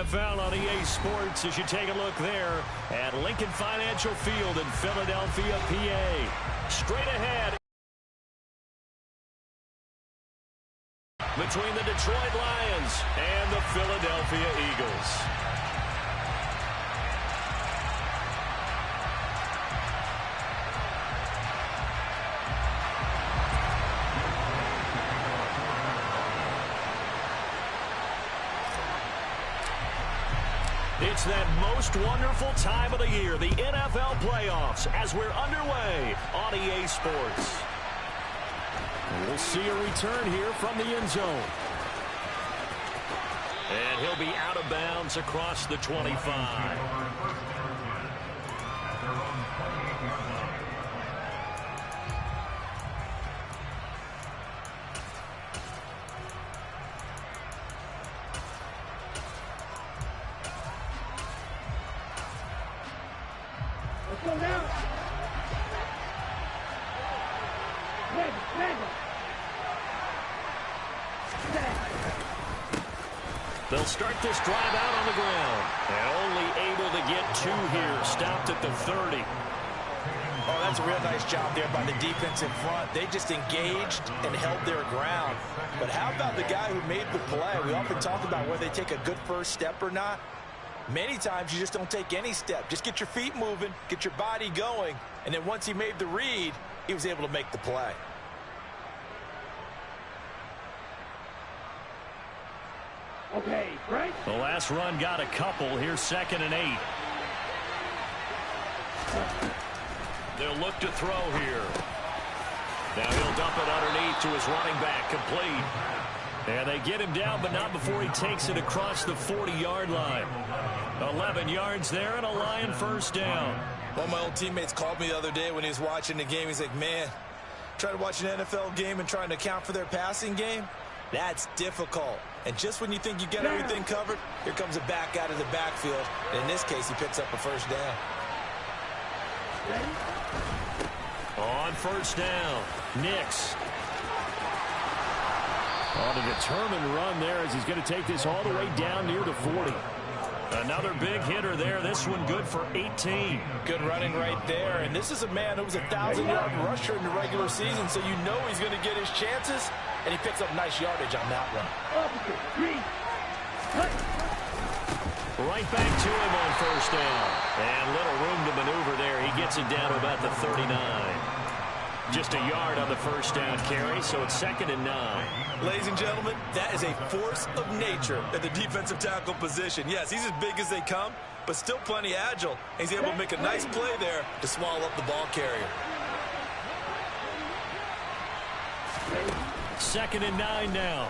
NFL on EA Sports as you take a look there at Lincoln Financial Field in Philadelphia, PA. Straight ahead between the Detroit Lions and the Philadelphia Eagles. It's that most wonderful time of the year, the NFL playoffs, as we're underway on EA Sports. And we'll see a return here from the end zone. And he'll be out of bounds across the 25. They'll start this drive out on the ground. And only able to get 2 here. Stopped at the 30. Oh, that's a real nice job there by the defense in front. They just engaged and held their ground. But how about the guy who made the play? We often talk about whether they take a good first step or not. Many times you just don't take any step. Just get your feet moving, get your body going, and then once he made the read, he was able to make the play. Okay, right. The last run got a couple. Here's 2nd and 8. They'll look to throw here. Now he'll dump it underneath to his running back, complete. And they get him down, but not before he takes it across the 40-yard line. 11 yards there and a Lion first down. One of my old teammates called me the other day when he was watching the game. He's like, man, trying to watch an NFL game and trying to account for their passing game? That's difficult. And just when you think you get everything covered, here comes a back out of the backfield. And in this case, he picks up a first down. On first down, Nix. On a determined run there as he's going to take this all the way down near the 40. Another big hitter there. This one good for 18. Good running right there. And this is a man who was a 1,000-yard rusher in the regular season, so you know he's going to get his chances. And he picks up nice yardage on that one. Right back to him on first down. And little room to maneuver there. He gets it down to about the 39. Just a yard on the first down carry, so it's 2nd and 9. Ladies and gentlemen, that is a force of nature at the defensive tackle position. Yes, he's as big as they come, but still plenty agile. He's able to make a nice play there to swallow up the ball carrier. 2nd and 9 now.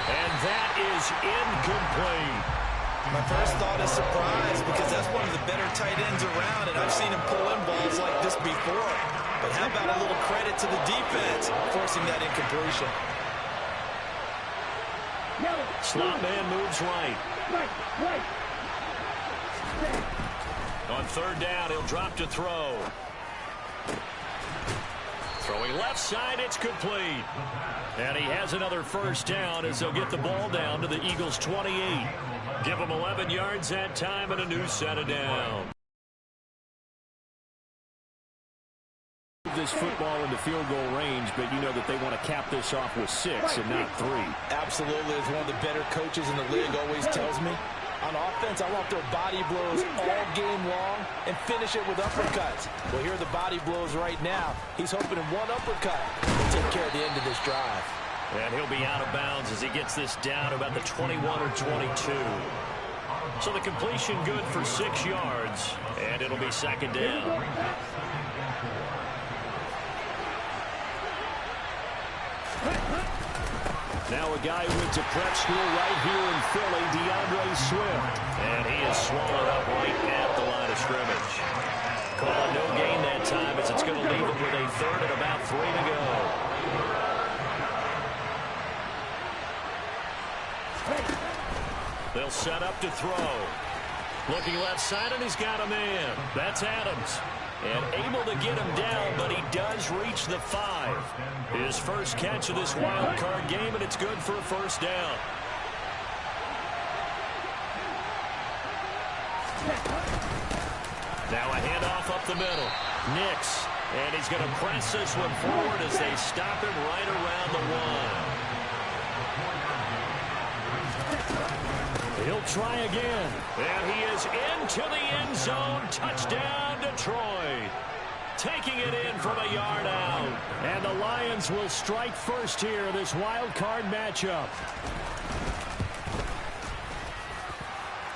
And that is incomplete. My first thought is surprise because that's one of the better tight ends around, and I've seen him pull in balls like this before. But how about a little credit to the defense forcing that incompletion? Slot man moves right. On 3rd down, he'll drop to throw. Throwing left side, it's complete. And he has another first down as they'll get the ball down to the Eagles' 28. Give them 11 yards that time and a new set of down. This football into field goal range, but you know that they want to cap this off with 6 and not 3. Absolutely. As one of the better coaches in the league always tells me, on offense, I want their body blows all game long and finish it with uppercuts. Well, here are the body blows right now. He's hoping in one uppercut will take care of the end of this drive. And he'll be out of bounds as he gets this down about the 21 or 22. So the completion good for 6 yards, and it'll be 2nd down. Now a guy who went to prep school right here in Philly, DeAndre Swift. And he is swallowed up right at the line of scrimmage. Calling no gain that time as it's going to leave him with a 3rd and about 3 to go. They'll set up to throw. Looking left side, and he's got a man. That's Adams. And able to get him down, but he does reach the 5. His first catch of this wild card game, and it's good for a first down. Now a handoff up the middle. Nix. And he's going to press this one forward as they stop him right around the 1. He'll try again. And he is into the end zone. Touchdown, Detroit. Taking it in from a yard out. And the Lions will strike first here, this wild card matchup.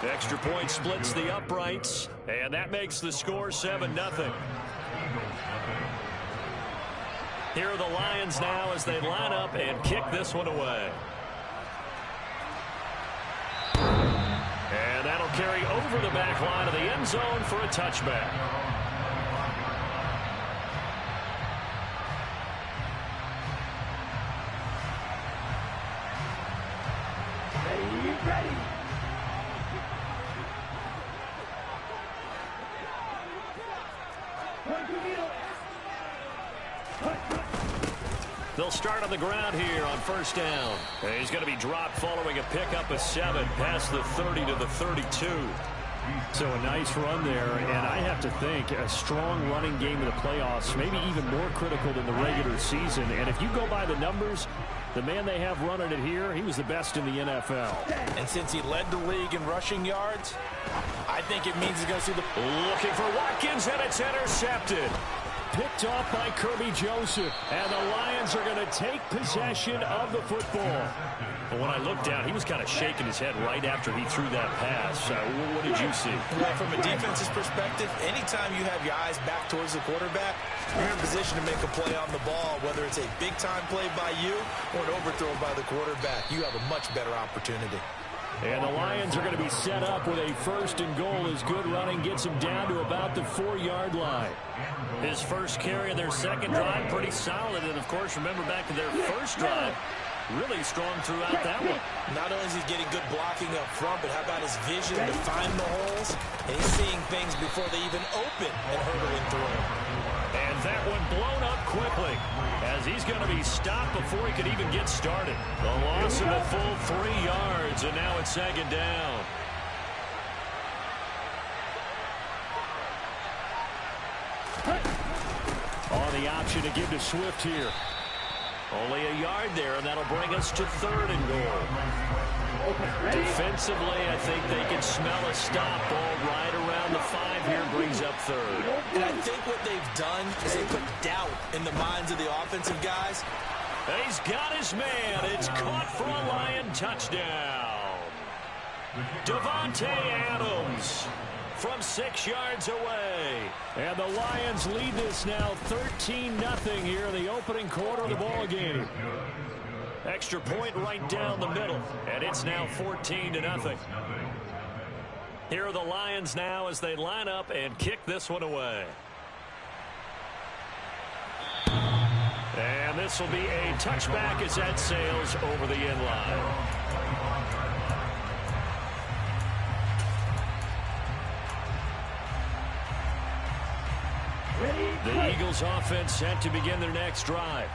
Extra point splits the uprights, and that makes the score 7-0. Here are the Lions now as they line up and kick this one away. And that'll carry over the back line of the end zone for a touchback. Ready. They'll start on the ground here on first down. And he's going to be dropped following a pickup of 7 past the 30 to the 32. So a nice run there, and I have to think a strong running game in the playoffs, maybe even more critical than the regular season. And if you go by the numbers, the man they have running it here, he was the best in the NFL. And since he led the league in rushing yards, I think it means he's going to see the... Looking for Watkins, and it's intercepted. Picked off by Kirby Joseph, and the Lions are going to take possession of the football. But when I looked down, he was kind of shaking his head right after he threw that pass. What did you see? Well, from a defense's perspective, anytime you have your eyes back towards the quarterback, you're in position to make a play on the ball, whether it's a big-time play by you or an overthrow by the quarterback. You have a much better opportunity. And the Lions are going to be set up with a first and goal as good running gets him down to about the 4-yard line. His first carry of their second drive, pretty solid. And, of course, remember back to their first drive, really strong throughout that one. Not only is he getting good blocking up front, but how about his vision to find the holes? And he's seeing things before they even open and hurdling through them. And that one blown up quickly as he's going to be stopped before he could even get started. The loss of a full 3 yards, and now it's second down. On the option to give to Swift here. Only a yard there, and that'll bring us to 3rd and goal. Defensively, I think they can smell a stop ball right around the 5 here, brings up 3rd. And I think what they've done is they put doubt in the minds of the offensive guys. He's got his man. It's caught for a Lion touchdown. Devontae Adams from 6 yards away. And the Lions lead this now 13-0 here in the opening quarter of the ball game. Extra point right down the middle, and it's now 14-0. Here are the Lions now as they line up and kick this one away. And this will be a touchback as that sails over the end line. The Eagles offense set to begin their next drive.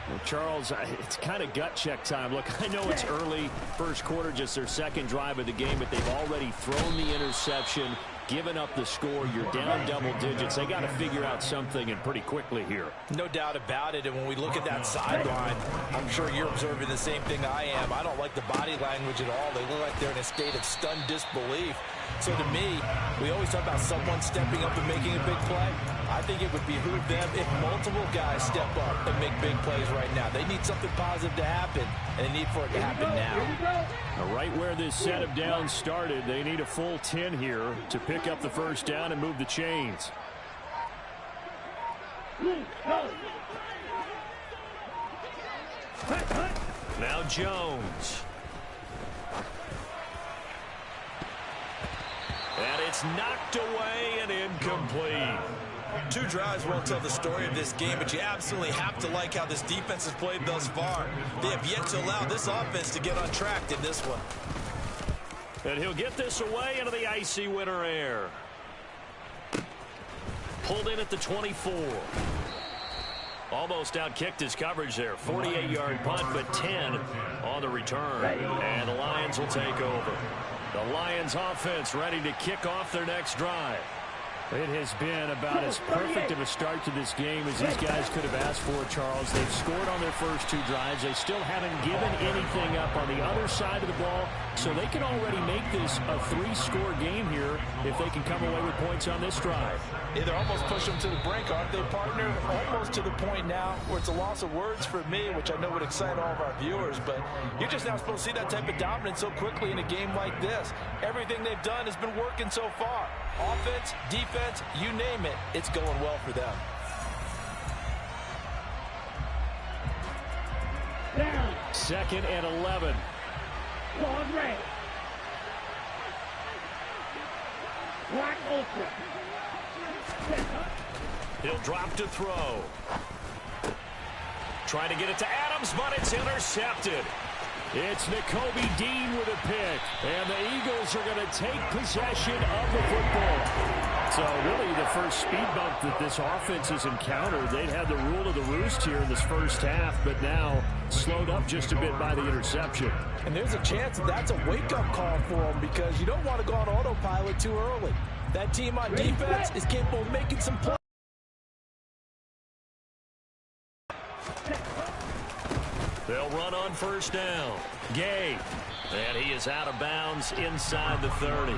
Well, Charles, it's kind of gut check time. Look, I know it's early, first quarter, just their second drive of the game, but they've already thrown the interception, given up the score. You're down double digits. They got to figure out something, and pretty quickly here. No doubt about it. And when we look at that sideline, I'm sure you're observing the same thing I am. I don't like the body language at all. They look like they're in a state of stunned disbelief. So to me, we always talk about someone stepping up and making a big play. I think it would behoove them if multiple guys step up and make big plays right now. They need something positive to happen, and they need for it to happen now. Right where this set of downs started, they need a full 10 here to pick up the first down and move the chains. Now Jones. And it's knocked away and incomplete. 2 drives won't tell the story of this game, but you absolutely have to like how this defense has played thus far. They have yet to allow this offense to get on track in this one. And he'll get this away into the icy winter air. Pulled in at the 24. Almost outkicked his coverage there. 48-yard punt, but 10 on the return. And the Lions will take over. The Lions offense ready to kick off their next drive. It has been about as perfect of a start to this game as these guys could have asked for, Charles. They've scored on their first two drives. They still haven't given anything up on the other side of the ball, so they can already make this a 3-score game here if they can come away with points on this drive. Yeah, they're almost pushing them to the brink, aren't they, partner? Almost to the point now where it's a loss of words for me, which I know would excite all of our viewers, but you're just not supposed to see that type of dominance so quickly in a game like this. Everything they've done has been working so far. Offense, defense, you name it, it's going well for them. Down. 2nd and 11. Claws red. Black ultra. He'll drop to throw. Trying to get it to Adams, but it's intercepted. It's Nakobe Dean with a pick, and the Eagles are going to take possession of the football. So really the first speed bump that this offense has encountered. They'd had the rule of the roost here in this first half, but now slowed up just a bit by the interception. And there's a chance that that's a wake-up call for them because you don't want to go on autopilot too early. That team on defense is capable of making some plays. They'll run on first down. Gay. And he is out of bounds inside the 30.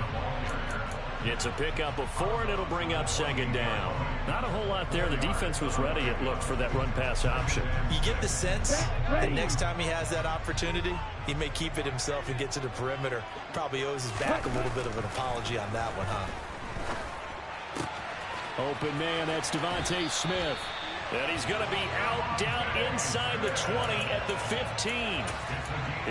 It's a pickup of 4, and it'll bring up 2nd down. Not a whole lot there. The defense was ready, it looked, for that run-pass option. You get the sense that next time he has that opportunity, he may keep it himself and get to the perimeter. Probably owes his back a little bit of an apology on that one, huh? Open man, that's Devontae Smith. And he's going to be out down inside the 20 at the 15.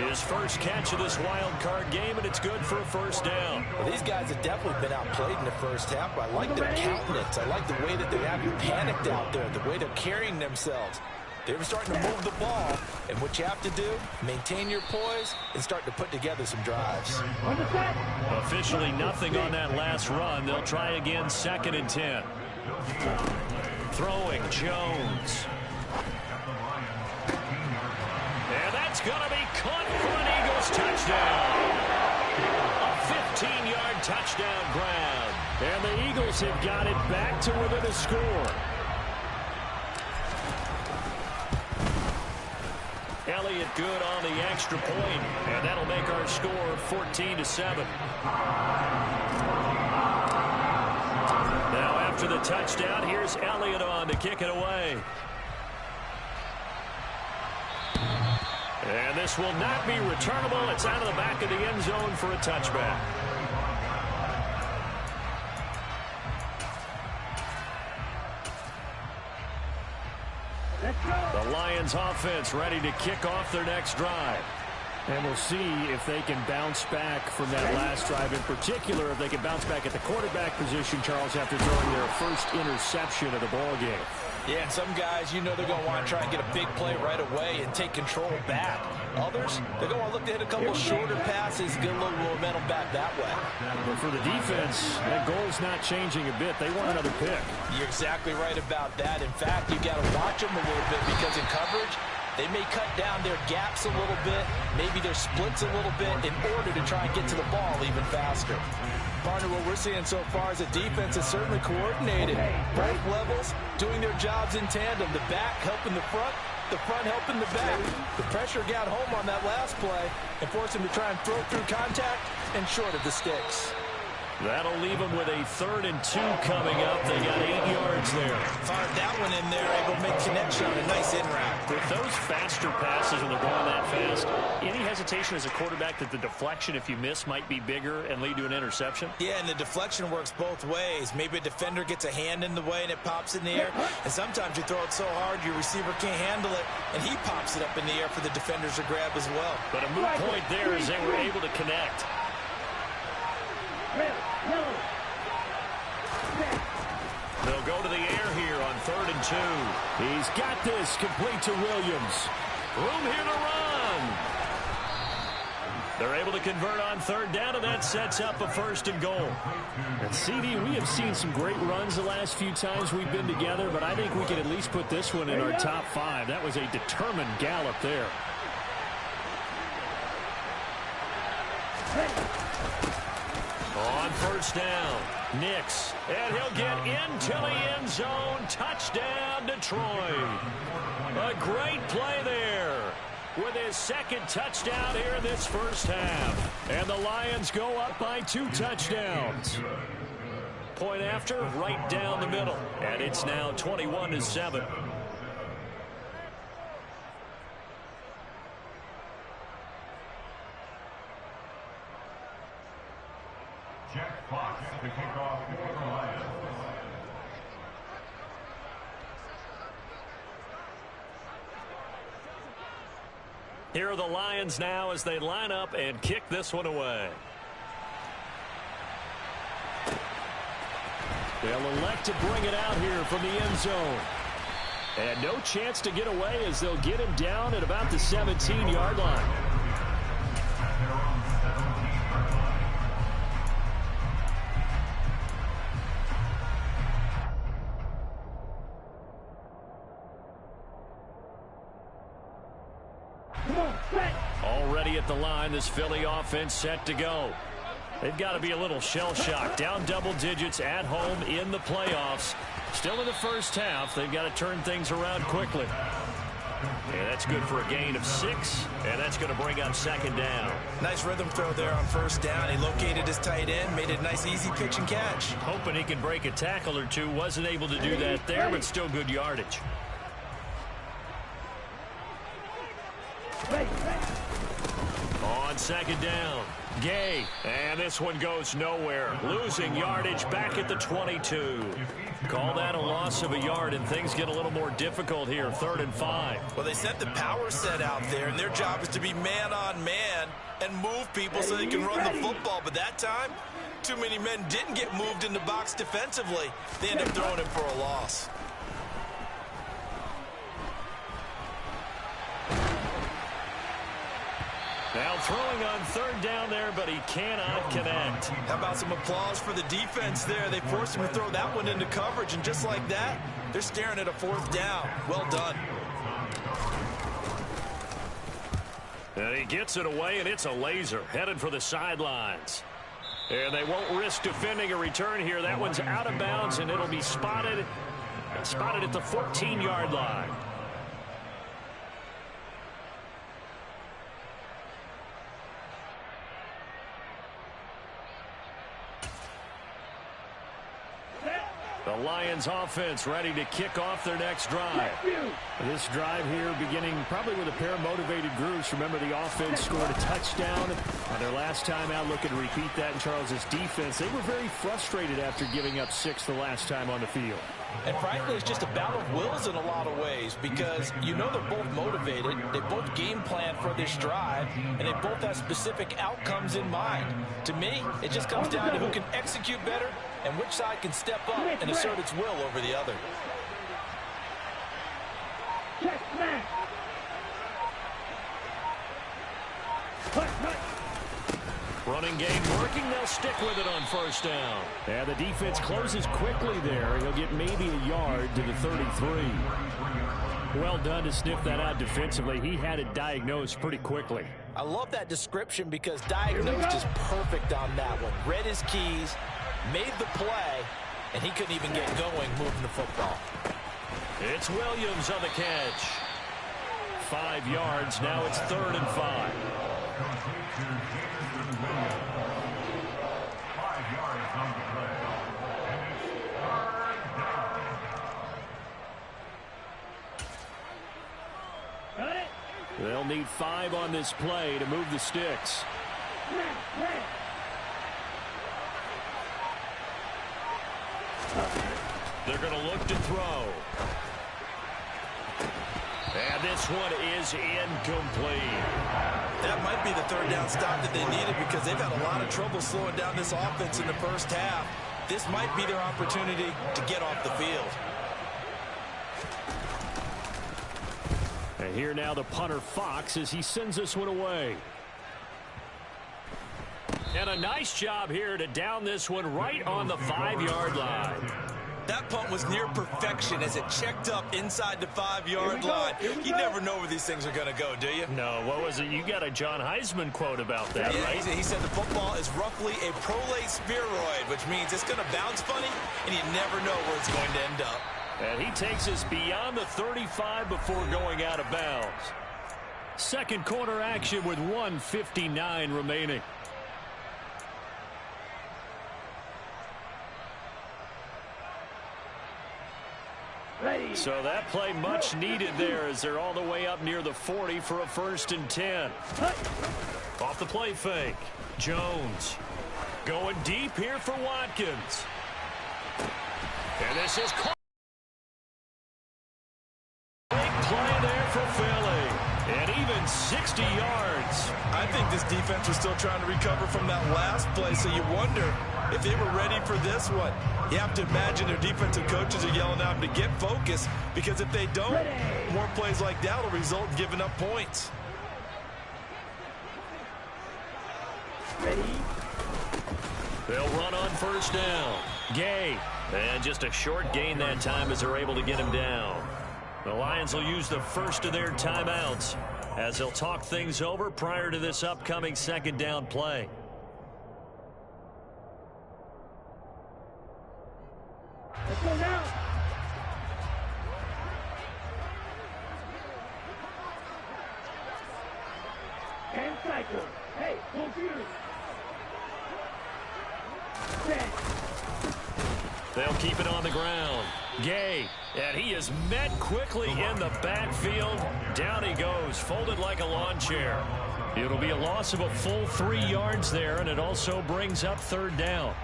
His first catch of this wild card game, and it's good for a first down. Well, these guys have definitely been outplayed in the first half, but I like their countenance. I like the way that they're having panicked out there, the way they're carrying themselves. They were starting to move the ball, and what you have to do, maintain your poise and start to put together some drives. Officially nothing on that last run. They'll try again, 2nd and 10. Throwing, Jones. And that's going to be caught for an Eagles touchdown. A 15-yard touchdown grab. And the Eagles have got it back to within a score. Elliott good on the extra point, and that'll make our score 14-7. Now after the touchdown, here's Elliott on to kick it away. And this will not be returnable. It's out of the back of the end zone for a touchback. The Lions offense ready to kick off their next drive. And we'll see if they can bounce back from that last drive. In particular, if they can bounce back at the quarterback position, Charles, after throwing their first interception of the ball game. Yeah, and some guys, you know they're going to want to try and get a big play right away and take control back. Others, they're going to look to hit a couple shorter passes, get a little momentum back that way. But for the defense, that goal's not changing a bit. They want another pick. You're exactly right about that. In fact, you got to watch them a little bit because in coverage, they may cut down their gaps a little bit, maybe their splits a little bit in order to try and get to the ball even faster. Partner, what we're seeing so far is a defense is certainly coordinated. Both levels doing their jobs in tandem. The back helping the front helping the back. The pressure got home on that last play and forced him to try and throw through contact and short of the sticks. That'll leave them with a 3rd and 2 coming up. They got 8 yards there. Fired that one in there, able to make connection on a nice in route. With those faster passes when they're going that fast, any hesitation as a quarterback that the deflection, if you miss, might be bigger and lead to an interception? Yeah, and the deflection works both ways. Maybe a defender gets a hand in the way and it pops in the air. And sometimes you throw it so hard your receiver can't handle it, and he pops it up in the air for the defenders to grab as well. But a moot point there as they were able to connect. They'll go to the air here on 3rd and 2. He's got this complete to Williams. Room here to run. They're able to convert on third down, and that sets up a 1st and goal. And CD, we have seen some great runs the last few times we've been together, but I think we can at least put this one in our top 5. That was a determined gallop there. On 1st down, Nix, and he'll get into the end zone. Touchdown, Detroit. A great play there with his 2nd touchdown here in this 1st half. And the Lions go up by 2 touchdowns. Point after, right down the middle. And it's now 21-7. Jack Fox to kick off for the Lions. Here are the Lions now as they line up and kick this one away. They'll elect to bring it out here from the end zone. And no chance to get away as they'll get him down at about the 17-yard line. Already at the line, this Philly offense set to go. They've got to be a little shell-shocked. Down double digits at home in the playoffs. Still in the 1st half. They've got to turn things around quickly. And that's good for a gain of 6. And that's going to bring up 2nd down. Nice rhythm throw there on 1st down. He located his tight end, made it a nice easy pitch and catch. Hoping he can break a tackle or two. Wasn't able to do that there, but still good yardage. On 2nd down, Gay, and this one goes nowhere. Losing yardage back at the 22. Call that a loss of a yard, and things get a little more difficult here, 3rd and 5. Well, they sent the power set out there, and their job is to be man-on-man and move people so they can run the football. But that time, too many men didn't get moved in the box defensively. They end up throwing him for a loss. Now throwing on 3rd down there, but he cannot connect. How about some applause for the defense there? They forced him to throw that one into coverage, and just like that, they're staring at a 4th down. Well done. And he gets it away, and it's a laser headed for the sidelines. And they won't risk defending a return here. That one's out of bounds, and it'll be spotted at the 14-yard line. The Lions offense ready to kick off their next drive. This drive here beginning probably with a pair of motivated groups. Remember, the offense scored a touchdown on their last time out. Looking to repeat that in Charles's defense. They were very frustrated after giving up 6 the last time on the field. And frankly, it's just a battle of wills in a lot of ways because you know they're both motivated. They both game plan for this drive, and they both have specific outcomes in mind. To me, it just comes down to who can execute better and which side can step up and assert its will over the other. Running game working. They'll stick with it on 1st down. And the defense closes quickly there. He'll get maybe a yard to the 33. Well done to sniff that out defensively. He had it diagnosed pretty quickly. I love that description because diagnosed is perfect on that one. Read his keys, made the play, and he couldn't even get going moving the football. It's Williams on the catch. 5 yards. Now it's 3rd and 5. They'll need 5 on this play to move the sticks. They're going to look to throw. And this one is incomplete. That might be the 3rd down stop that they needed because they've had a lot of trouble slowing down this offense in the 1st half. This might be their opportunity to get off the field. And here now the punter Fox as he sends this one away. And a nice job here to down this one right on the 5-yard line. That punt was near perfection as it checked up inside the 5-yard line. You never know where these things are going to go, do you? No, what was it? You got a John Heisman quote about that, yeah, right? He said the football is roughly a prolate spheroid, which means it's going to bounce funny, and you never know where it's going to end up. And he takes us beyond the 35 before going out of bounds. Second quarter action with 1:59 remaining. So that play much needed there as they're all the way up near the 40 for a 1st and 10. Off the play fake. Jones going deep here for Watkins. And this is big play there for Philly. And even 60 yards. I think this defense was still trying to recover from that last play, so you wonder if they were ready for this one. You have to imagine their defensive coaches are yelling at them to get focused, because if they don't, more plays like that will result in giving up points. They'll run on 1st down. Gay. And just a short gain that time as they're able to get him down. The Lions will use the first of their timeouts as they'll talk things over prior to this upcoming 2nd down play. Let's go now. And cycle. Hey, computer. Set. They'll keep it on the ground. Gay, and he is met quickly in the backfield. Down he goes, folded like a lawn chair. It'll be a loss of a full 3 yards there, and it also brings up 3rd down.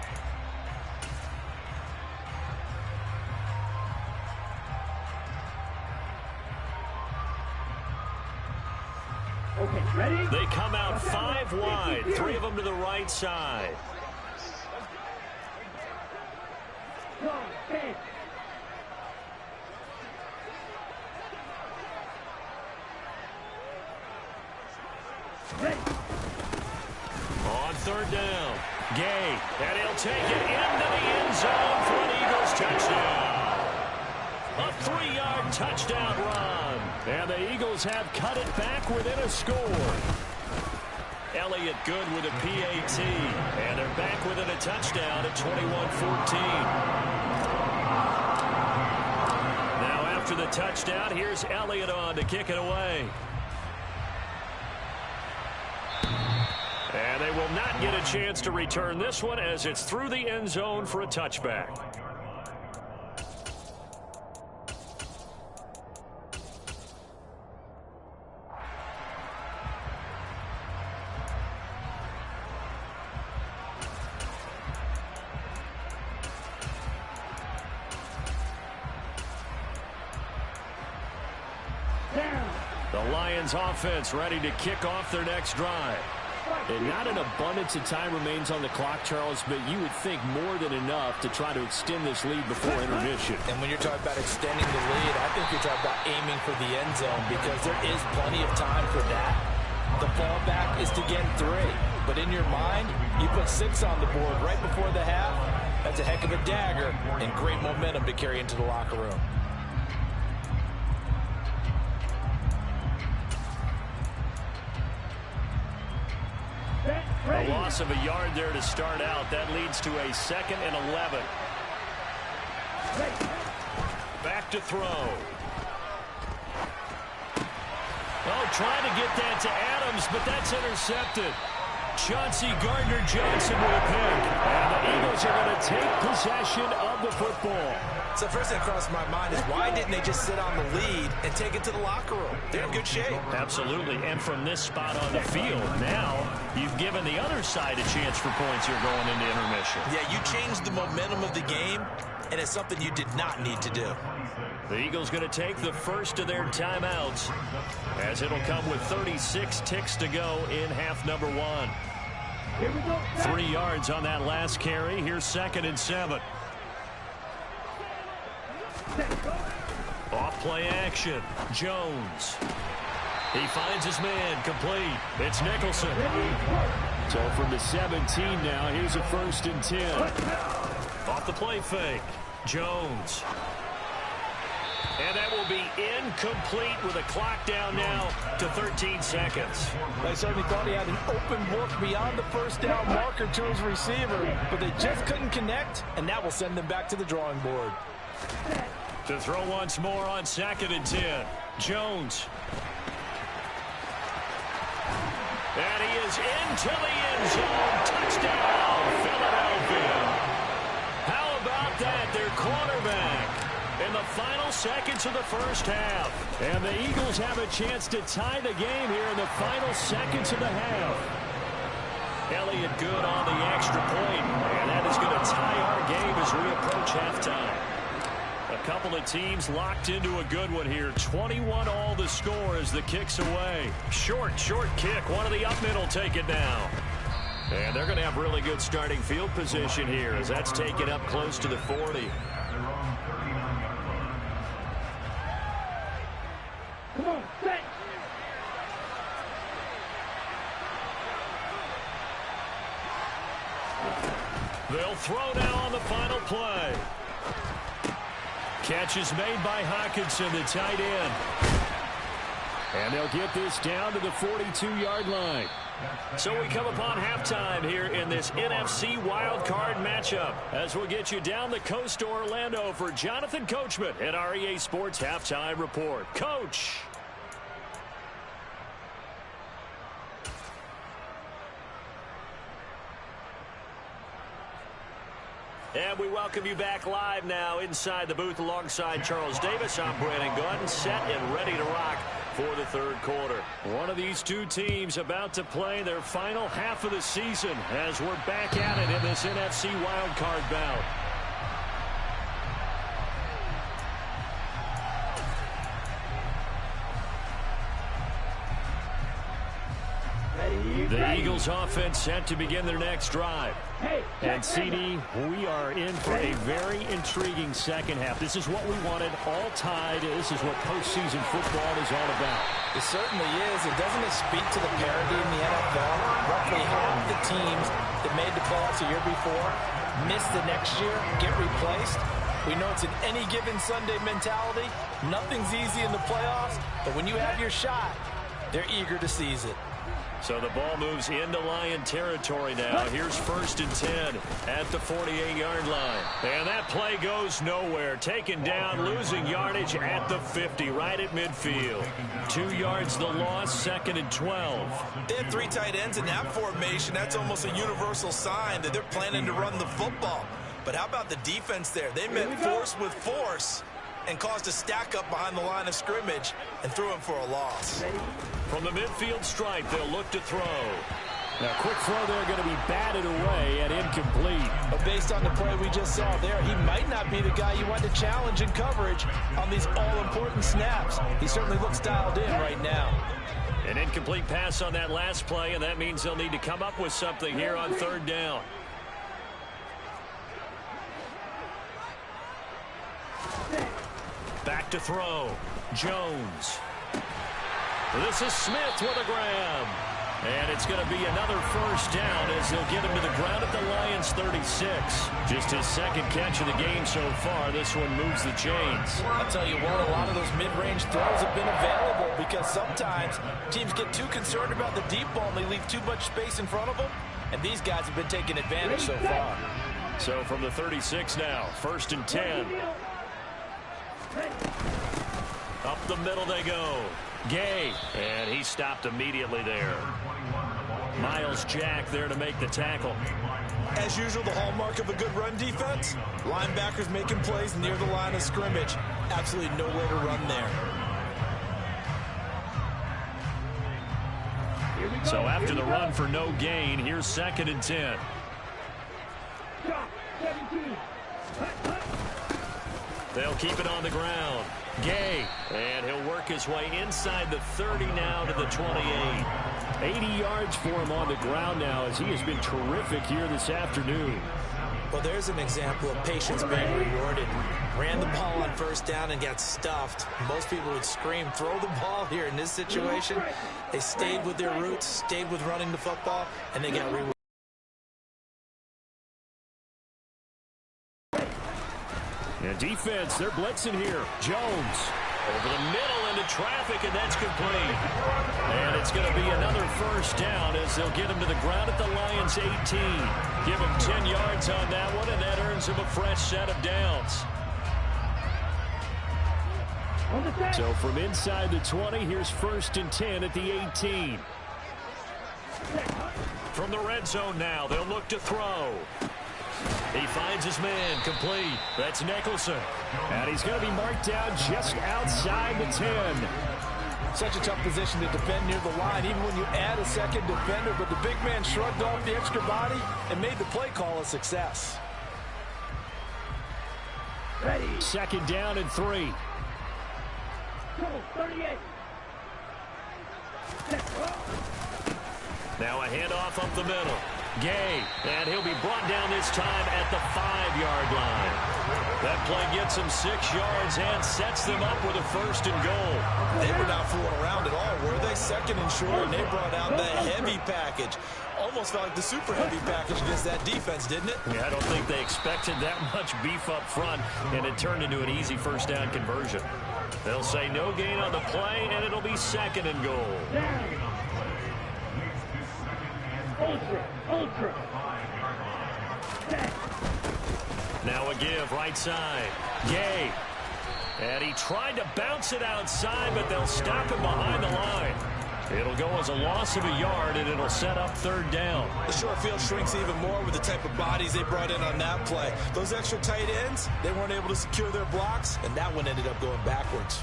Okay, ready? They come out 5 wide, 3 of them to the right side. Go, stand. Ready. On 3rd down, Gay, and he'll take it into the end zone for an Eagles touchdown. A 3-yard touchdown run. And the Eagles have cut it back within a score. Elliott good with a PAT. And they're back within a touchdown at 21-14. Now after the touchdown, here's Elliott on to kick it away. And they will not get a chance to return this one as it's through the end zone for a touchback. The Lions offense ready to kick off their next drive. And not an abundance of time remains on the clock, Charles, but you would think more than enough to try to extend this lead before intermission. And when you're talking about extending the lead, I think you're talking about aiming for the end zone, because there is plenty of time for that. The fallback is to get 3. But in your mind, you put 6 on the board right before the half. That's a heck of a dagger and great momentum to carry into the locker room. A loss of a yard there to start out. That leads to a 2nd and 11. Back to throw. Oh, trying to get that to Adams, but that's intercepted. Chauncey Gardner-Johnson with a pick. And the Eagles are going to take possession of the football. So first thing that crossed my mind is, why didn't they just sit on the lead and take it to the locker room? They're in good shape. Absolutely. And from this spot on the field, now you've given the other side a chance for points here going into intermission. Yeah, you changed the momentum of the game, and it's something you did not need to do. The Eagles going to take the first of their timeouts, as it'll come with 36 ticks to go in half number 1. 3 yards on that last carry. Here's 2nd and 7. Off play action. Jones. He finds his man, complete. It's Nicholson. So from the 17 now, here's a 1st and 10. Off the play fake. Jones. And that will be incomplete with a clock down now to 13 seconds. They certainly thought he had an open look beyond the first down marker to his receiver, but they just couldn't connect, and that will send them back to the drawing board. To throw once more on 2nd and 10. Jones. And he is into the end zone. Touchdown, Philadelphia. How about that? Their quarterback in the final seconds of the first half. And the Eagles have a chance to tie the game here in the final seconds of the half. Elliott good on the extra point, and that is going to tie our game as we approach halftime. A couple of teams locked into a good one here. 21-all the score as the kick's away. Short kick. One of the up middle take it now. And they're going to have really good starting field position here as that's taken up close to the 40. Come on, set. They'll throw now on the final play. Catch is made by Hawkinson, the tight end. And they'll get this down to the 42-yard line. So we come upon halftime here in this NFC wildcard matchup as we'll get you down the coast to Orlando for Jonathan Coachman at our EA Sports Halftime Report. Coach. And we welcome you back live now inside the booth alongside Charles Davis. I'm Brandon Gordon, set and ready to rock for the third quarter. One of these two teams about to play their final half of the season as we're back at it in this NFC wildcard bout. The Eagles offense set to begin their next drive. And CD, we are in for a very intriguing second half. This is what we wanted, all tied. This is what postseason football is all about. It certainly is. And doesn't it speak to the parity in the NFL? Roughly half the teams that made the playoffs a year before miss the next year, get replaced. We know it's an any given Sunday mentality. Nothing's easy in the playoffs, but when you have your shot, they're eager to seize it. So the ball moves into Lion territory now. Here's 1st and 10 at the 48-yard line. And that play goes nowhere. Taken down, losing yardage at the 50, right at midfield. 2 yards the loss, 2nd and 12. They have 3 tight ends in that formation. That's almost a universal sign that they're planning to run the football. But how about the defense there? They met force with force and caused a stack up behind the line of scrimmage and threw him for a loss. From the midfield stripe, they'll look to throw. Now, quick throw there going to be batted away and incomplete. But based on the play we just saw there, he might not be the guy you want to challenge in coverage on these all-important snaps. He certainly looks dialed in right now. An incomplete pass on that last play, and that means they'll need to come up with something here on 3rd down. Back to throw. Jones. This is Smith with a grab. And it's going to be another 1st down as they'll get him to the ground at the Lions 36. Just his 2nd catch of the game so far. This one moves the chains. I'll tell you what, a lot of those mid-range throws have been available because sometimes teams get too concerned about the deep ball and they leave too much space in front of them. And these guys have been taking advantage so far. So from the 36 now, 1st and 10. Up the middle they go. Gay, and he stopped immediately there. Miles Jack there to make the tackle. As usual, the hallmark of a good run defense, linebackers making plays near the line of scrimmage. Absolutely nowhere to run there. So after the run for no gain, here's 2nd and 10. They'll keep it on the ground. Gay, and he'll work his way inside the 30 now to the 28. 80 yards for him on the ground now as he has been terrific here this afternoon. Well, there's an example of patience being rewarded. Ran the ball on first down and got stuffed. Most people would scream, throw the ball here. In this situation, they stayed with their roots, stayed with running the football, and they got rewarded. And defense, they're blitzing here. Jones over the middle into traffic, and that's complete. And it's going to be another first down as they'll get him to the ground at the Lions' 18. Give him 10 yards on that one, and that earns him a fresh set of downs. So from inside the 20, here's 1st and 10 at the 18. From the red zone now, they'll look to throw. He finds his man, complete. That's Nicholson. And he's going to be marked down just outside the 10. Such a tough position to defend near the line, even when you add a second defender, but the big man shrugged off the extra body and made the play call a success. Ready. 2nd down and 3. 38. Now a handoff up the middle. Gay, and he'll be brought down this time at the 5-yard line. That play gets him 6 yards and sets them up with a 1st and goal. They were not fooling around at all, were they? 2nd and short, and they brought out the heavy package. Almost felt like the super heavy package against that defense, didn't it? Yeah, I don't think they expected that much beef up front, and it turned into an easy 1st down conversion. They'll say no gain on the play, and it'll be 2nd and goal. Ultra. Now a give, right side. Gay. And he tried to bounce it outside, but they'll stop him behind the line. It'll go as a loss of a yard, and it'll set up 3rd down. The short field shrinks even more with the type of bodies they brought in on that play. Those extra tight ends, they weren't able to secure their blocks, and that one ended up going backwards.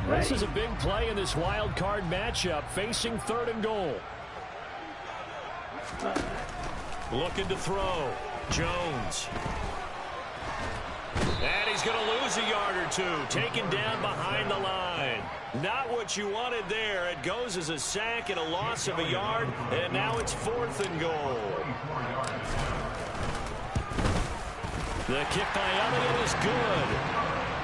This is a big play in this wild card matchup, facing 3rd and goal. Looking to throw. Jones. And he's going to lose a yard or two. Taken down behind the line. Not what you wanted there. It goes as a sack and a loss of a yard. And now it's 4th and goal. The kick by Elliott is good.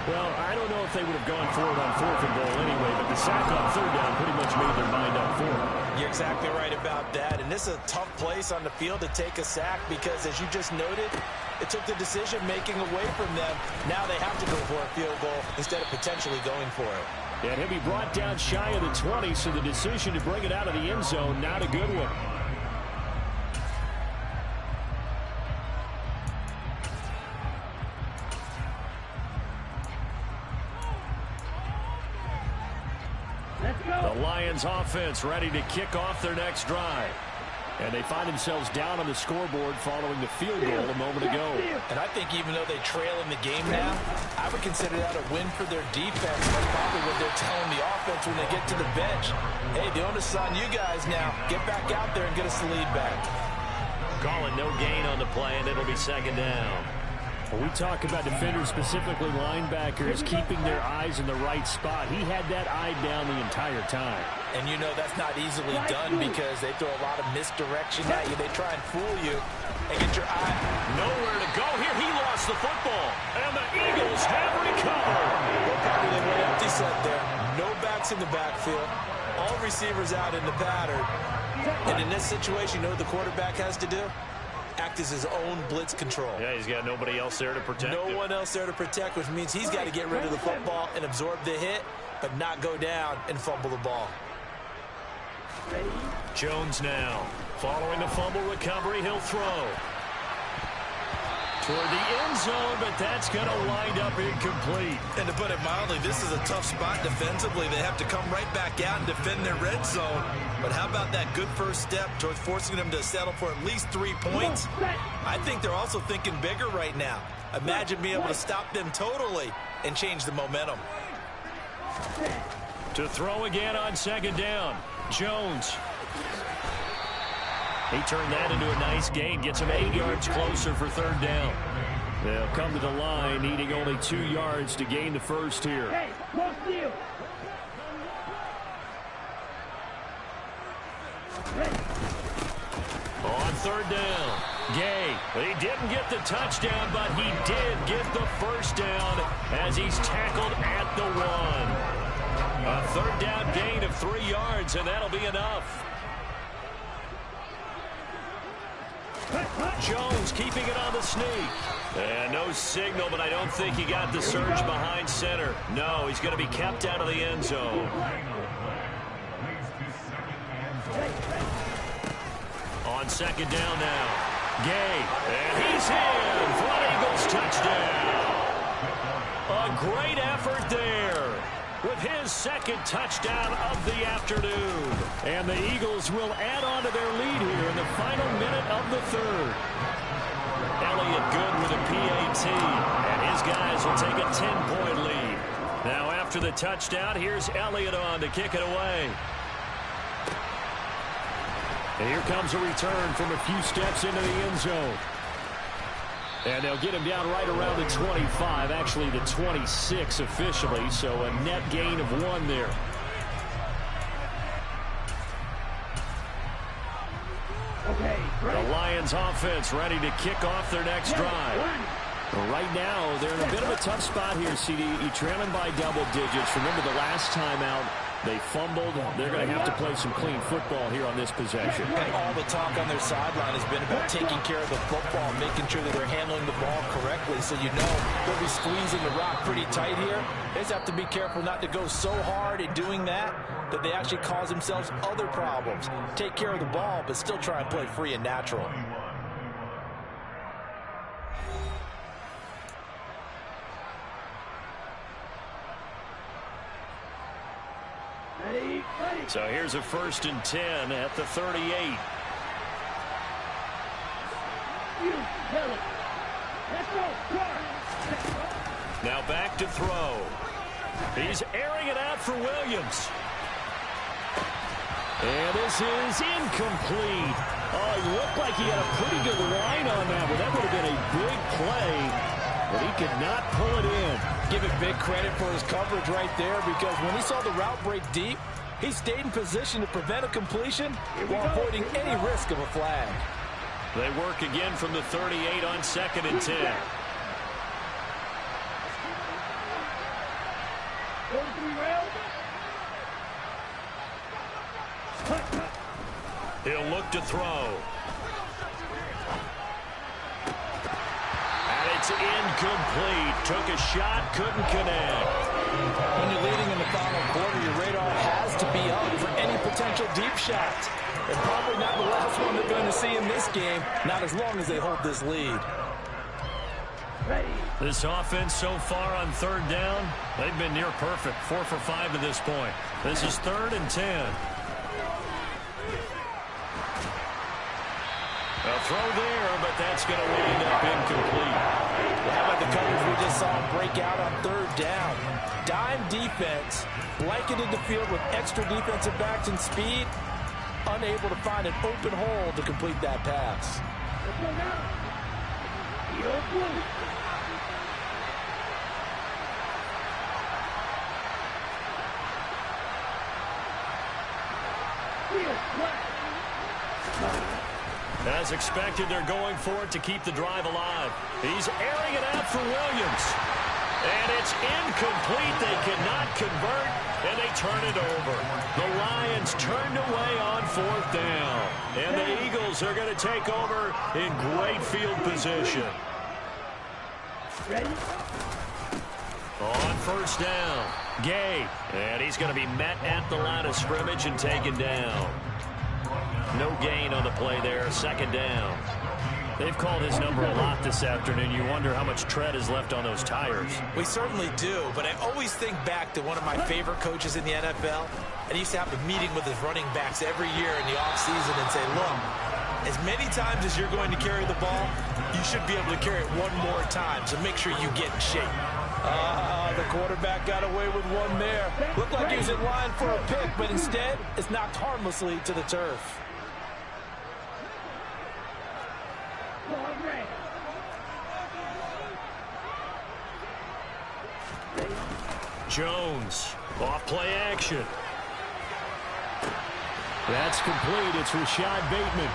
Well, I don't know if they would have gone for it on 4th and goal anyway, but the sack on 3rd down pretty much made their mind up for it. You're exactly right about that, and this is a tough place on the field to take a sack because, as you just noted, it took the decision-making away from them. Now they have to go for a field goal instead of potentially going for it. And he'll be brought down shy of the 20, so the decision to bring it out of the end zone, not a good one. The Lions offense ready to kick off their next drive. And they find themselves down on the scoreboard following the field goal a moment ago. And I think even though they trail in the game now, I would consider that a win for their defense. That's probably what they're telling the offense when they get to the bench. Hey, the onus is on you guys now. Get back out there and get us the lead back. Calling no gain on the play, and it'll be 2nd down. When we talk about defenders, specifically linebackers, keeping their eyes in the right spot, he had that eye down the entire time. And you know that's not easily done because they throw a lot of misdirection at you. They try and fool you and get your eye. Nowhere to go here. He lost the football. And the Eagles have recovered. Well, probably they went empty set there. No backs in the backfield. All receivers out in the pattern. And in this situation, you know what the quarterback has to do? Act as his own blitz control. Yeah, he's got nobody else there to protect him. No one else there to protect, which means he's got to get rid of the football and absorb the hit, but not go down and fumble the ball. Jones now. Following the fumble recovery, he'll throw. Toward the end zone, but that's going to wind up incomplete. And to put it mildly, this is a tough spot defensively. They have to come right back out and defend their red zone. But how about that good first step towards forcing them to settle for at least 3 points? I think they're also thinking bigger right now. Imagine being able to stop them totally and change the momentum. To throw again on 2nd down. Jones. He turned that into a nice gain. Gets him 8 yards closer for 3rd down. They'll come to the line, needing only 2 yards to gain the first here. Hey, close to you. On third down, Gay. He didn't get the touchdown, but he did get the first down as he's tackled at the 1. A third down gain of 3 yards, and that'll be enough. Jones keeping it on the sneak. And no signal, but I don't think he got the surge behind center. No, he's going to be kept out of the end zone. On second down now, Gay, and he's in for an Eagles touchdown. A great effort there with his second touchdown of the afternoon. And the Eagles will add on to their lead here in the final minute of the third. Elliott good with a PAT, and his guys will take a 10-point lead. Now after the touchdown, here's Elliott on to kick it away. And here comes a return from a few steps into the end zone. And they'll get him down right around the 25, actually the 26 officially, so a net gain of 1 there. The Lions offense ready to kick off their next drive. Well, right now, they're in a bit of a tough spot here, CD. You're trailing by double digits. Remember the last time out, they fumbled. They're going to have to play some clean football here on this possession. And all the talk on their sideline has been about taking care of the football, making sure that they're handling the ball correctly. So you know they'll be squeezing the rock pretty tight here. They just have to be careful not to go so hard in doing that that they actually cause themselves other problems. Take care of the ball, but still try and play free and natural. So here's a 1st and 10 at the 38. Now back to throw. He's airing it out for Williams. And this is incomplete. Oh, it looked like he had a pretty good line on that, but that would have been a big play. But he could not pull it in. Give it big credit for his coverage right there, because when he saw the route break deep, he stayed in position to prevent a completion while avoiding any risk of a flag. They work again from the 38 on 2nd and 10. He'll look to throw. And it's incomplete. Took a shot, couldn't connect. When you're leading in the final quarter, your radar has to be up for any potential deep shots. And probably not the last one they're going to see in this game, not as long as they hold this lead. This offense so far on 3rd down, they've been near perfect. 4 for 5 to this point. This is 3rd and 10. A throw there, but that's going to wind up incomplete. How about the coverage we just saw break out on 3rd down? Dime defense, blanketed the field with extra defensive backs and speed, unable to find an open hole to complete that pass. As expected, they're going for it to keep the drive alive. He's airing it out for Williams. And it's incomplete. They cannot convert, and they turn it over. The Lions turned away on 4th down. And the Eagles are going to take over in great field position. Ready? On 1st down, Gay. And he's going to be met at the line of scrimmage and taken down. No gain on the play there. 2nd down. They've called his number a lot this afternoon. You wonder how much tread is left on those tires. We certainly do, but I always think back to one of my favorite coaches in the NFL. And he used to have a meeting with his running backs every year in the offseason and say, look, as many times as you're going to carry the ball, you should be able to carry it one more time, so make sure you get in shape. The quarterback got away with one there. Looked like he was in line for a pick, but instead, it's knocked harmlessly to the turf. Jones, off play action. That's complete. It's Rashad Bateman.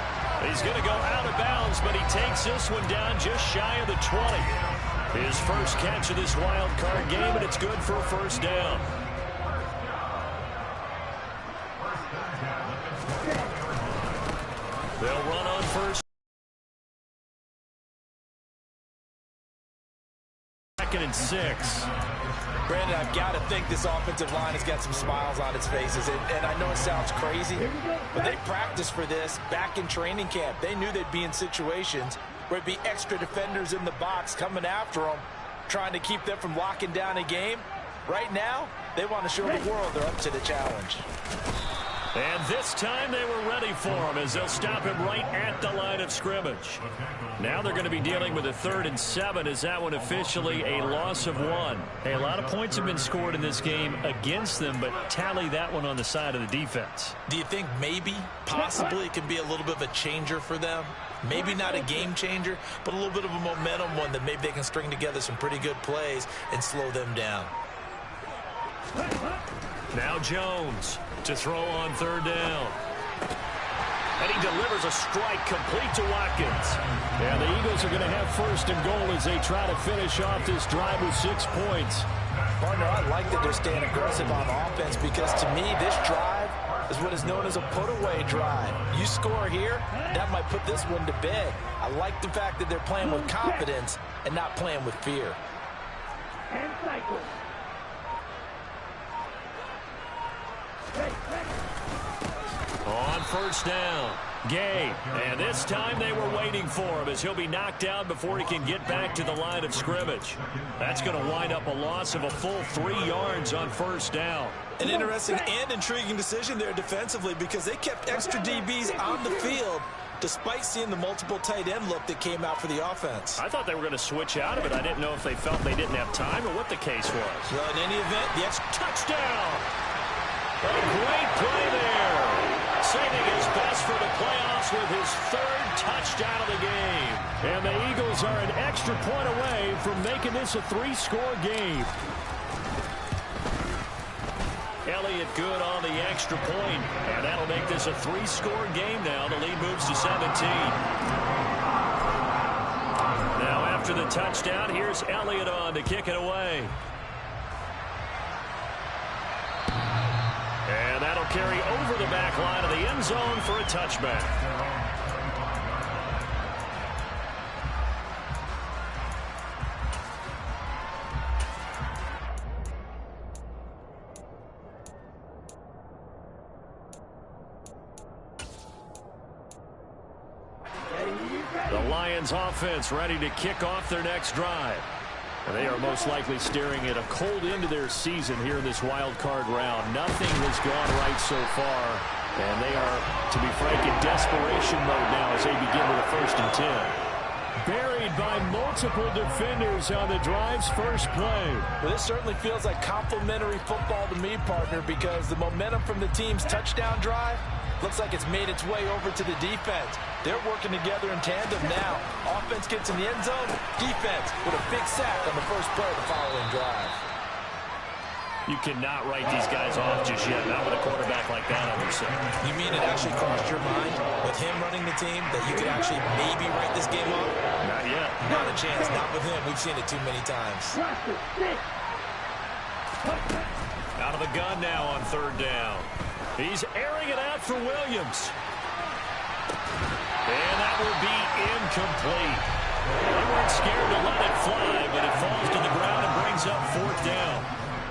He's going to go out of bounds, but he takes this one down just shy of the 20. His first catch of this wild card game, and it's good for a first down. They'll run on first. Second and 6. Brandon, I've got to think this offensive line has got some smiles on its faces. And I know it sounds crazy, but they practiced for this back in training camp. They knew they'd be in situations where it'd be extra defenders in the box coming after them, trying to keep them from locking down a game. Right now, they want to show the world they're up to the challenge. And this time they were ready for him as they'll stop him right at the line of scrimmage. Now they're going to be dealing with a 3rd and 7 as that one officially a loss of 1. Hey, a lot of points have been scored in this game against them, but tally that one on the side of the defense. Do you think maybe, possibly, it can be a little bit of a changer for them? Maybe not a game changer, but a little bit of a momentum one that maybe they can string together some pretty good plays and slow them down. Now Jones to throw on 3rd down. And he delivers a strike complete to Watkins. And the Eagles are going to have 1st and goal as they try to finish off this drive with 6 points. Partner, I like that they're staying aggressive on offense because to me this drive is what is known as a put-away drive. You score here, that might put this one to bed. I like the fact that they're playing with confidence and not playing with fear. And cycle. On 1st down, Gay. And this time they were waiting for him as he'll be knocked down before he can get back to the line of scrimmage. That's going to wind up a loss of a full 3 yards on 1st down. An interesting and intriguing decision there defensively because they kept extra DBs on the field despite seeing the multiple tight end look that came out for the offense. I thought they were going to switch out of it. I didn't know if they felt they didn't have time or what the case was. Well, in any event, the extra touchdown. A great play there. Saving his best for the playoffs with his 3rd touchdown of the game. And the Eagles are an extra point away from making this a 3-score game. Elliott good on the extra point, and that'll make this a 3-score game now. The lead moves to 17. Now after the touchdown, here's Elliott on to kick it away. And that'll carry over the back line of the end zone for a touchback. The Lions offense ready to kick off their next drive. They are most likely staring at a cold end to their season here in this wild card round. Nothing has gone right so far, and they are, to be frank, in desperation mode now as they begin with a 1st and 10. Buried by multiple defenders on the drive's first play. Well, this certainly feels like complimentary football to me, partner, because the momentum from the team's touchdown drive looks like it's made its way over to the defense. They're working together in tandem now. Offense gets in the end zone. Defense with a big sack on the first play of the following drive. You cannot write these guys off just yet, not with a quarterback like that on your side. You mean it actually crossed your mind with him running the team that you could actually maybe write this game off? Not yet. Not a chance. Not with him. We've seen it too many times. Out of the gun now on 3rd down. He's airing it out for Williams. And that will be incomplete. They weren't scared to let it fly, but it falls to the ground and brings up 4th down.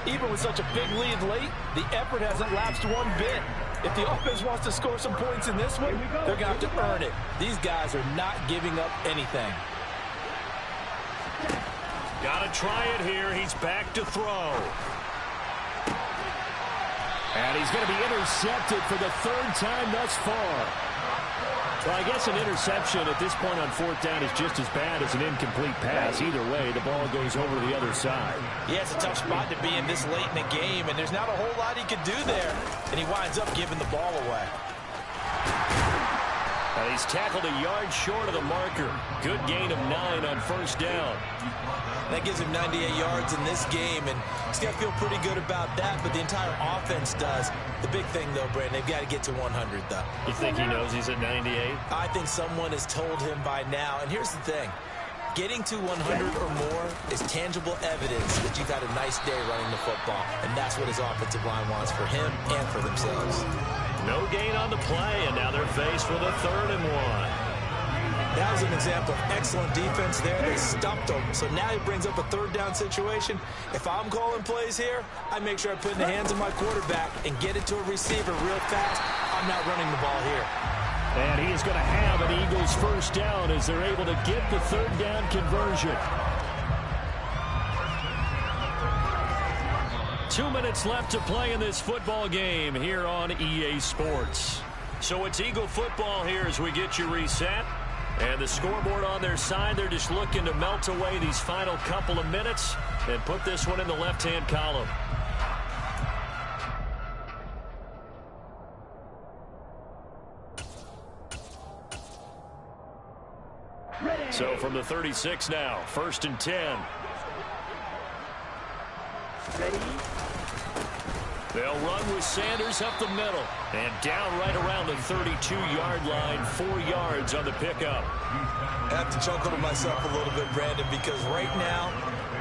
Even with such a big lead late, the effort hasn't lapsed one bit. If the offense wants to score some points in this one, they're going to have to earn it. These guys are not giving up anything. Got to try it here. He's back to throw. And he's going to be intercepted for the 3rd time thus far. Well, I guess an interception at this point on 4th down is just as bad as an incomplete pass. Either way, the ball goes over to the other side. Yeah, it's a tough spot to be in this late in the game, and there's not a whole lot he could do there. And he winds up giving the ball away. And he's tackled a yard short of the marker. Good gain of 9 on first down. That gives him 98 yards in this game, and he's got to feel pretty good about that, but the entire offense does. The big thing, though, Brandon, they've got to get to 100, though. You think he knows he's at 98? I think someone has told him by now, and here's the thing. Getting to 100 or more is tangible evidence that you've had a nice day running the football, and that's what his offensive line wants for him and for themselves. No gain on the play, and now they're faced with a 3rd and 1. That was an example of excellent defense there. They stumped him. So now he brings up a 3rd down situation. If I'm calling plays here, I make sure I put it in the hands of my quarterback and get it to a receiver real fast. I'm not running the ball here. And he is going to have an Eagles first down as they're able to get the 3rd down conversion. 2 minutes left to play in this football game here on EA Sports. So it's Eagle football here as we get you reset. And the scoreboard on their side, they're just looking to melt away these final couple of minutes and put this one in the left-hand column. So from the 36 now, 1st and 10. Ready? They'll run with Sanders up the middle. And down right around the 32-yard line, 4 yards on the pickup. I have to chuckle to myself a little bit, Brandon, because right now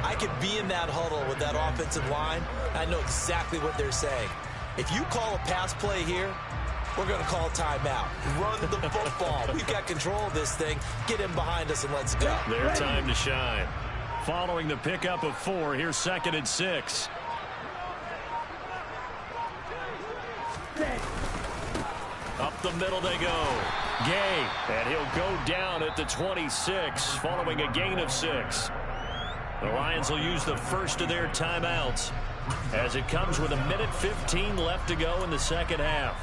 I could be in that huddle with that offensive line. I know exactly what they're saying. If you call a pass play here, we're going to call timeout. Run the football. We've got control of this thing. Get in behind us and let's go. Their time to shine. Following the pickup of 4, here's 2nd and 6. Up the middle they go. Gay, and he'll go down at the 26 following a gain of 6. The Lions will use the first of their timeouts as it comes with 1:15 left to go in the second half.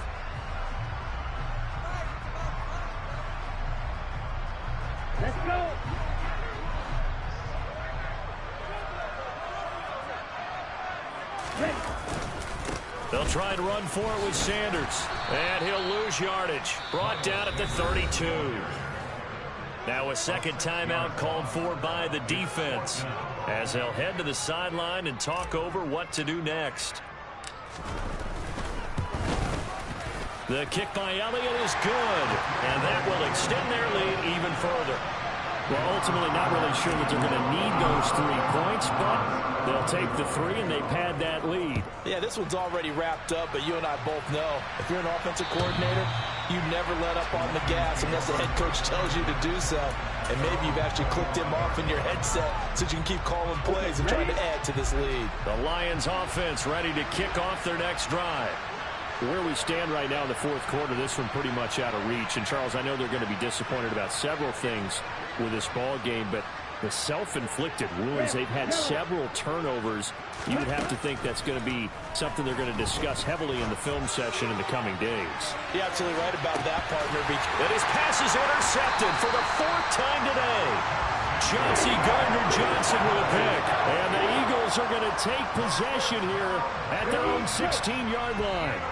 Let's go. Ready. They'll try and run for it with Sanders. And he'll lose yardage. Brought down at the 32. Now a second timeout called for by the defense as they'll head to the sideline and talk over what to do next. The kick by Elliott is good. And that will extend their lead even further. Well, ultimately not really sure that they're going to need those 3 points, but they'll take the 3 and they pad that lead. Yeah, this one's already wrapped up, but you and I both know if you're an offensive coordinator, you never let up on the gas unless the head coach tells you to do so. And maybe you've actually clicked him off in your headset so you can keep calling plays and trying to add to this lead. The Lions offense ready to kick off their next drive. Where we stand right now in the 4th quarter, this one pretty much out of reach. And, Charles, I know they're going to be disappointed about several things with this ball game, but the self-inflicted wounds, they've had several turnovers. You would have to think that's going to be something they're going to discuss heavily in the film session in the coming days. You're absolutely right about that, partner. And his pass is intercepted for the 4th time today. Chauncey Gardner-Johnson with a pick. And the Eagles are going to take possession here at their own 16-yard line.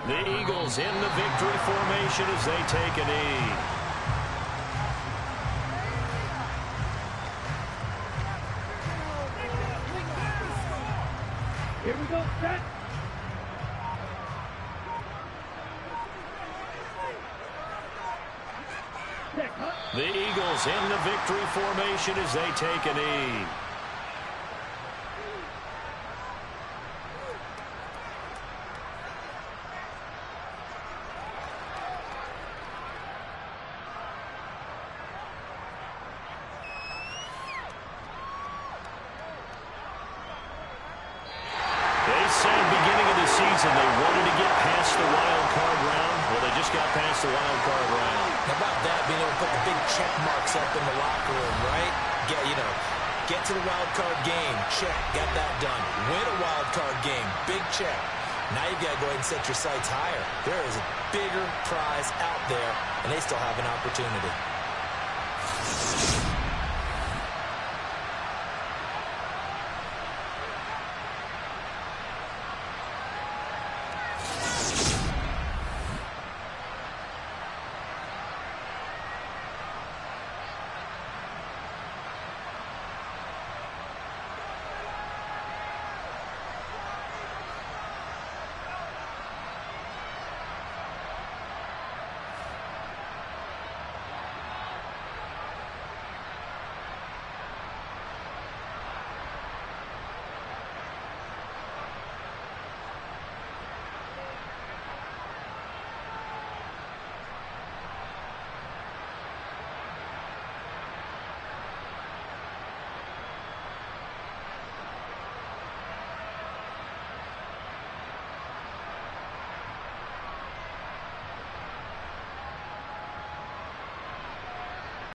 The Eagles in the victory formation as they take a knee. Here we go, set. The Eagles in the victory formation as they take a knee. They wanted to get past the wild card round. Well, they just got past the wild card round. How about that, being able to put the big check marks up in the locker room, right? Get to the wild card game. Check. Got that done. Win a wild card game. Big check. Now you got to go ahead and set your sights higher. There is a bigger prize out there, and they still have an opportunity.